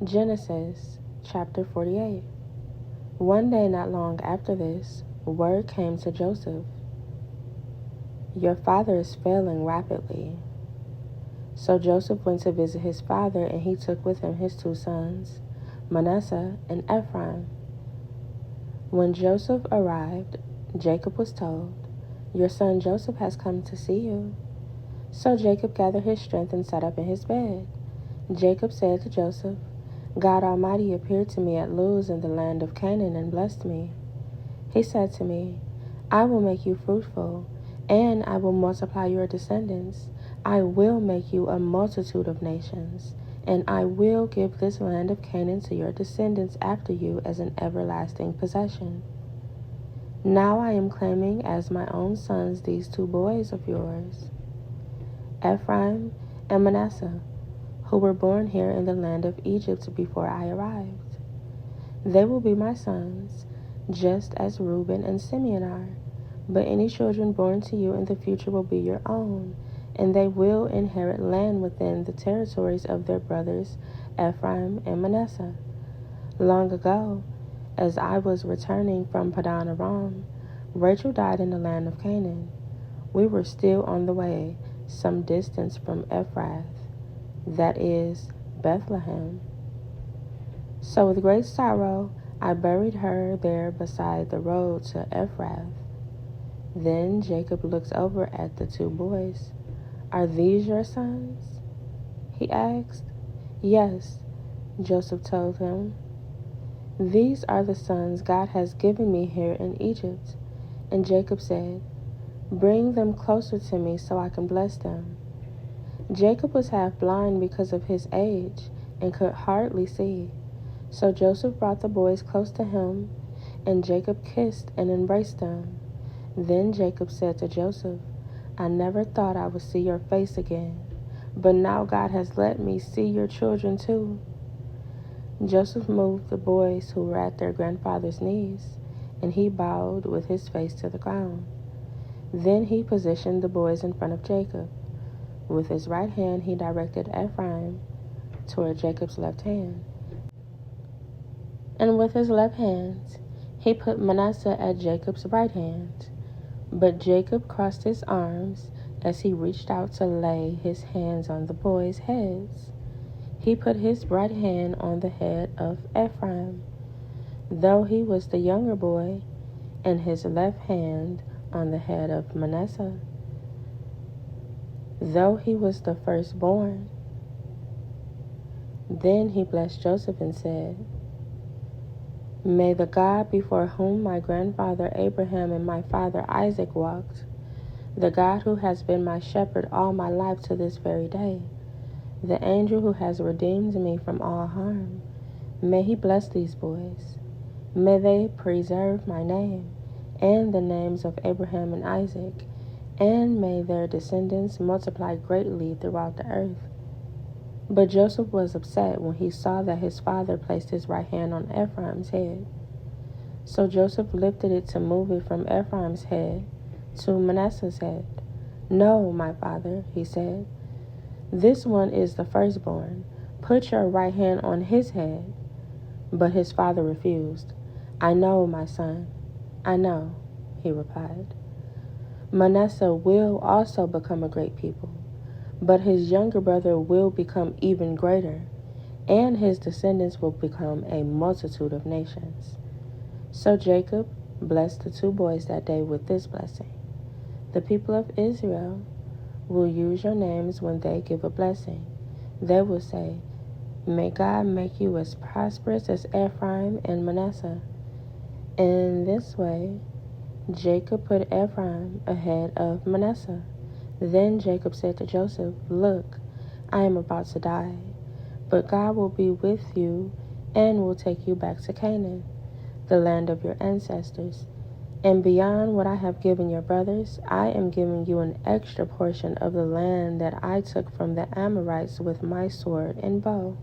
Genesis chapter 48. One day not long after this, word came to Joseph, "Your father is failing rapidly." So Joseph went to visit his father, and he took with him his 2 sons, Manasseh and Ephraim. When Joseph arrived, Jacob was told, "Your son Joseph has come to see you." So Jacob gathered his strength and sat up in his bed. Jacob said to Joseph, "God Almighty appeared to me at Luz in the land of Canaan and blessed me. He said to me, 'I will make you fruitful, and I will multiply your descendants. I will make you a multitude of nations, and I will give this land of Canaan to your descendants after you as an everlasting possession.' Now I am claiming as my own sons these 2 boys of yours, Ephraim and Manasseh, who were born here in the land of Egypt before I arrived. They will be my sons, just as Reuben and Simeon are. But any children born to you in the future will be your own, and they will inherit land within the territories of their brothers Ephraim and Manasseh. Long ago, as I was returning from Padan Aram, Rachel died in the land of Canaan. We were still on the way, some distance from Ephrath, that is, Bethlehem. So with great sorrow, I buried her there beside the road to Ephrath." Then Jacob looked over at the 2 boys. "Are these your sons?" he asked. "Yes," Joseph told him. "These are the sons God has given me here in Egypt." And Jacob said, "Bring them closer to me so I can bless them." Jacob was half blind because of his age and could hardly see. So Joseph brought the boys close to him, and Jacob kissed and embraced them. Then Jacob said to Joseph, "I never thought I would see your face again, but now God has let me see your children too." Joseph moved the boys who were at their grandfather's knees, and he bowed with his face to the ground. Then he positioned the boys in front of Jacob. With his right hand, he directed Ephraim toward Jacob's left hand, and with his left hand, he put Manasseh at Jacob's right hand. But Jacob crossed his arms as he reached out to lay his hands on the boys' heads. He put his right hand on the head of Ephraim, though he was the younger boy, and his left hand on the head of Manasseh, though he was the firstborn. Then he blessed Joseph and said, "May the God before whom my grandfather Abraham and my father Isaac walked, the God who has been my shepherd all my life to this very day, the angel who has redeemed me from all harm, may he bless these boys. May they preserve my name and the names of Abraham and Isaac, and may their descendants multiply greatly throughout the earth." But Joseph was upset when he saw that his father placed his right hand on Ephraim's head. So Joseph lifted it to move it from Ephraim's head to Manasseh's head. "No, my father," he said. "This one is the firstborn. Put your right hand on his head." But his father refused. "I know, my son. I know," he replied. "Manasseh will also become a great people, but his younger brother will become even greater, and his descendants will become a multitude of nations." So Jacob blessed the 2 boys that day with this blessing: "The people of Israel will use your names when they give a blessing. They will say, 'May God make you as prosperous as Ephraim and Manasseh.'" In this way, Jacob put Ephraim ahead of Manasseh. Then Jacob said to Joseph, "Look, I am about to die, but God will be with you and will take you back to Canaan, the land of your ancestors. And beyond what I have given your brothers, I am giving you an extra portion of the land that I took from the Amorites with my sword and bow."